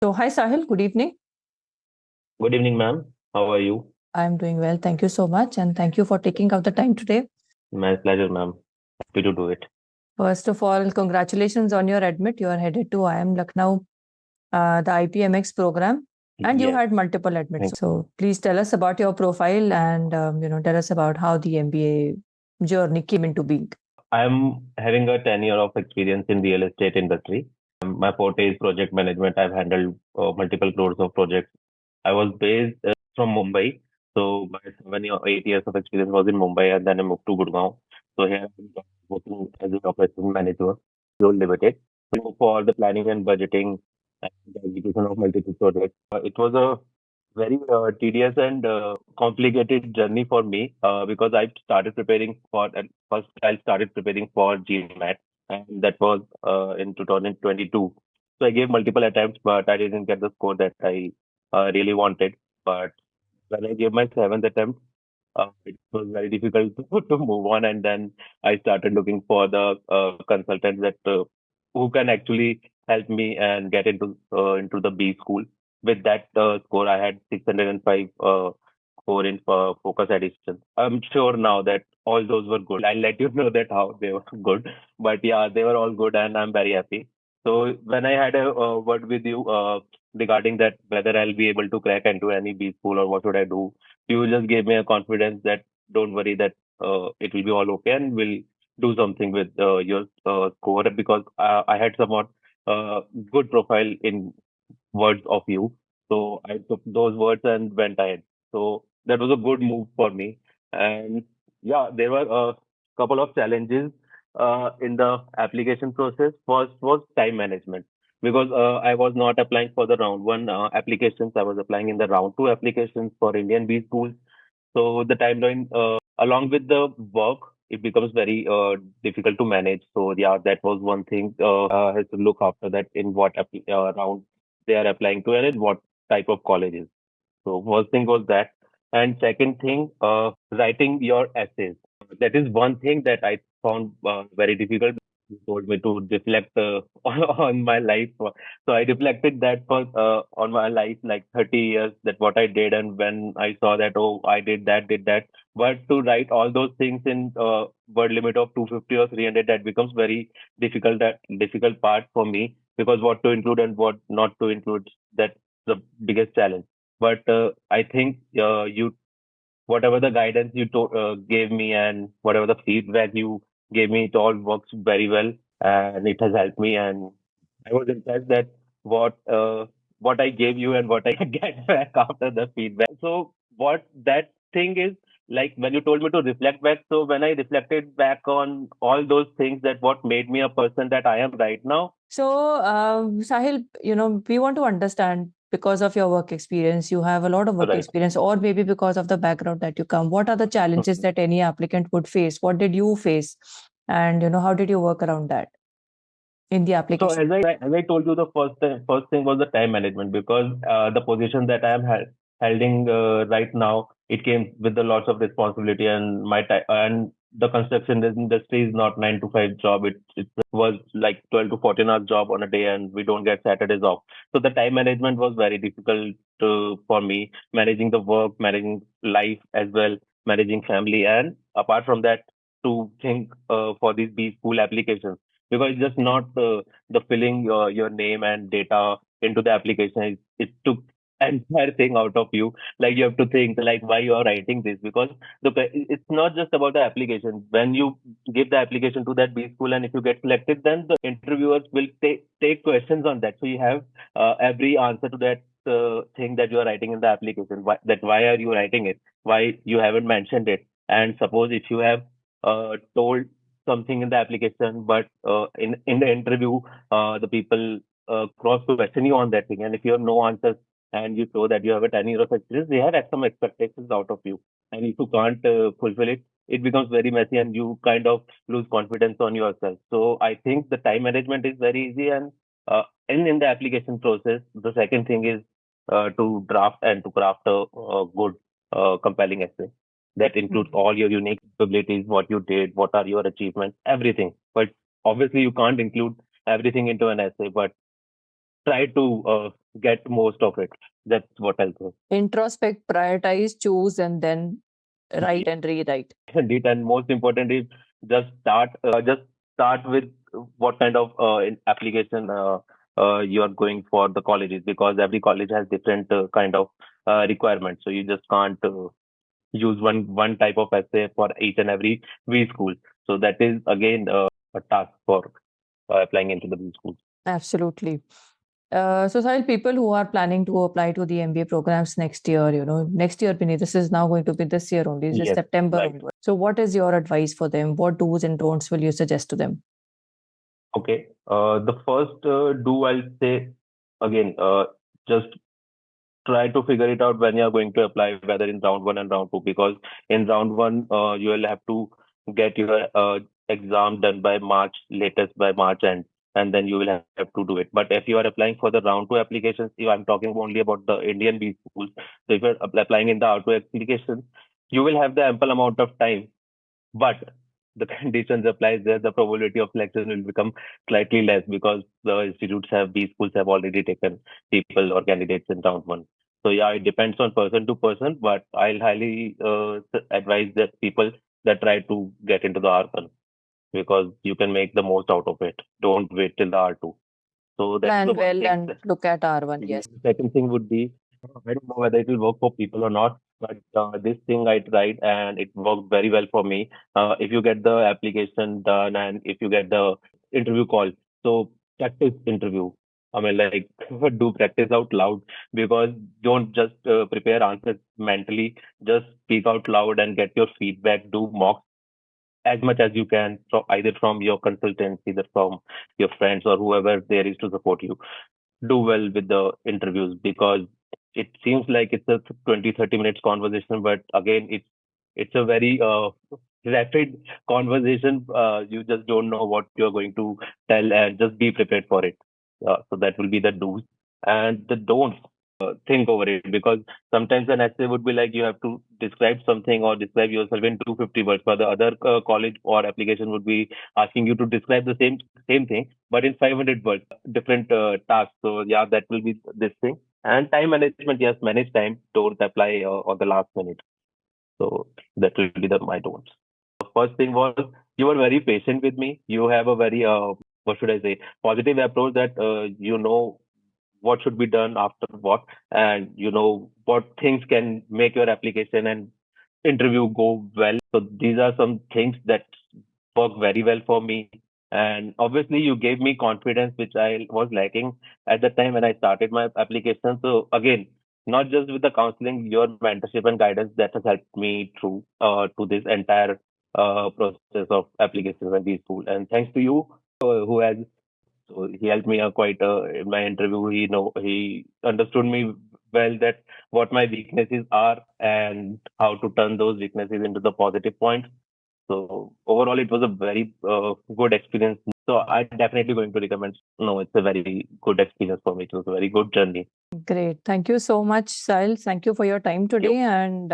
So, hi Sahil, good evening. Good evening, ma'am. How are you? I'm doing well. Thank you so much. And thank you for taking out the time today. My pleasure, ma'am. Happy to do it. First of all, congratulations on your admit. You are headed to IIM Lucknow, the IPMX program, and you Yes, had multiple admits. thank So, please tell us about your profile and tell us about how the MBA journey came into being. I'm having a 10 year of experience in real estate industry. My forte is project management. I've handled multiple crores of projects. I was based from Mumbai. So my 7 or 8 years of experience was in Mumbai, and then I moved to Gurugram. So here I'm working as an operations manager, role limited. For the planning and budgeting and the execution of multiple projects. It was a very tedious and complicated journey for me because I started preparing for at first I started preparing for GMAT, and that was in 2022. So I gave multiple attempts, but I didn't get the score that I really wanted. But when I gave my seventh attempt, it was very difficult to move on, and then I started looking for the consultants that who can actually help me and get into the B school. With that score, I had 605 score in Focus Edition. I'm sure now that all those were good. I'll let you know that how they were good, but yeah, they were all good, and I'm very happy. So when I had a word with you regarding that whether I'll be able to crack into any B school or what should I do, you just gave me a confidence that don't worry that it will be all okay and we'll do something with your score because I had somewhat good profile in words of you. So I took those words and went ahead. So that was a good move for me. And yeah, there were a couple of challenges in the application process. First was time management because I was not applying for the round one applications. I was applying in the round two applications for Indian B schools. So the timeline, along with the work, it becomes very difficult to manage. So yeah, that was one thing. Has to look after that in what round they are applying to and in what type of colleges. So first thing was that, and second thing, writing your essays. That is one thing that I found very difficult. You told me to reflect on my life. So I reflected that for on my life, like 30 years, that what I did, and when I saw that, oh, I did that. But to write all those things in word limit of 250 or 300, that becomes very difficult. That difficult part for me because what to include and what not to include. That's the biggest challenge. But I think you whatever the guidance you gave me and whatever the feedback you gave me, it all works very well and it has helped me. And I was impressed that what I gave you and what I get back after the feedback. So what that thing is like when you told me to reflect back. So when I reflected back on all those things that what made me a person that I am right now. So, Sahil, we want to understand because of your work experience, you have a lot of work Right. experience, or maybe because of the background that you come. What are the challenges that any applicant would face? What did you face? And, how did you work around that in the So application? as I told you, the first thing was the time management because the position that I am holding right now, it came with a lots of responsibility and my time and the construction industry is not 9 to 5 job. It was like 12 to 14 hours job on a day, and we don't get Saturdays off. So the time management was very difficult for me, managing the work, managing life as well, managing family, and apart from that, to think for these B school applications because it's just not the filling your name and data into the application. It took entire thing out of you. Like you have to think like why you are writing this because it's not just about the application. When you give the application to that B school and if you get selected, then the interviewers will take questions on that. So you have every answer to that thing that you are writing in the application. Why are you writing it? Why you haven't mentioned it? And suppose if you have told something in the application, but in the interview, the people cross question you on that thing, and if you have no answers and you show that you have a 10 year of experience, they have some expectations out of you, and if you can't fulfill it, it becomes very messy, and you kind of lose confidence on yourself. So I think the time management is very easy, and in the application process, the second thing is to draft and to craft a good, compelling essay that includes all your unique capabilities, what you did, what are your achievements, everything. But obviously, you can't include everything into an essay, but try to get most of it. That's what I'll say. Introspect, prioritize, choose, and then write and rewrite. Indeed, and most important is just start with what kind of application you are going for the colleges, because every college has different kind of requirements. So you just can't use one type of essay for each and every V school. So that is again a task for applying into the V school. Absolutely. So, Sahil, people who are planning to apply to the MBA programs next year, next year, Vinny, this is now going to be this year only, this is Yes, September right. onward. So, what is your advice for them? What do's and don'ts will you suggest to them? Okay. The first do I'll say again, just try to figure it out when you're going to apply, whether in round one and round two, because in round one, you will have to get your exam done by March, latest by March end, and then you will have to do it. But if you are applying for the round two applications, if I'm talking only about the Indian B schools, so if you're applying in the R2 application, you will have the ample amount of time, but the conditions applies there, the probability of selection will become slightly less because the institutes have, these schools have already taken people or candidates in round one. So yeah, it depends on person to person, but I'll highly advise that people that try to get into the R1, because you can make the most out of it. Don't wait till the R2. So that's the Plan one well thing. and look at R1, The yes. second thing would be, I don't know whether it will work for people or not, but this thing I tried and it worked very well for me. If you get the application done and if you get the interview call, so practice interview. I mean, like, do practice out loud, because don't just prepare answers mentally. Just speak out loud and get your feedback. Do mock as much as you can, from either from your consultants, either from your friends or whoever there is to support you. Do well with the interviews, because it seems like it's a 20-30 minutes conversation, but again it's a very rapid conversation. You just don't know what you're going to tell, and just be prepared for it. So that will be the do's. And the don'ts, think over it, because sometimes an essay would be like you have to describe something or describe yourself in 250 words, but the other college or application would be asking you to describe the same thing but in 500 words, different tasks. So yeah, that will be this thing. And time management, yes, manage time. Don't apply on the last minute. So that will be the my don'ts. First thing was, you were very patient with me. You have a very what should I say, positive approach, that you know what should be done after what, and you know what things can make your application and interview go well. So these are some things that work very well for me. And obviously, you gave me confidence, which I was lacking at the time when I started my application. So again, not just with the counseling, your mentorship and guidance that has helped me through to this entire process of applications and these school. And thanks to you, who has, so he helped me quite in my interview. He understood me well, that what my weaknesses are and how to turn those weaknesses into the positive points. So overall, it was a very good experience. So I definitely going to recommend. No, it's a very good experience for me. It was a very good journey. Great. Thank you so much, Sahil. Thank you for your time Thank you. today. And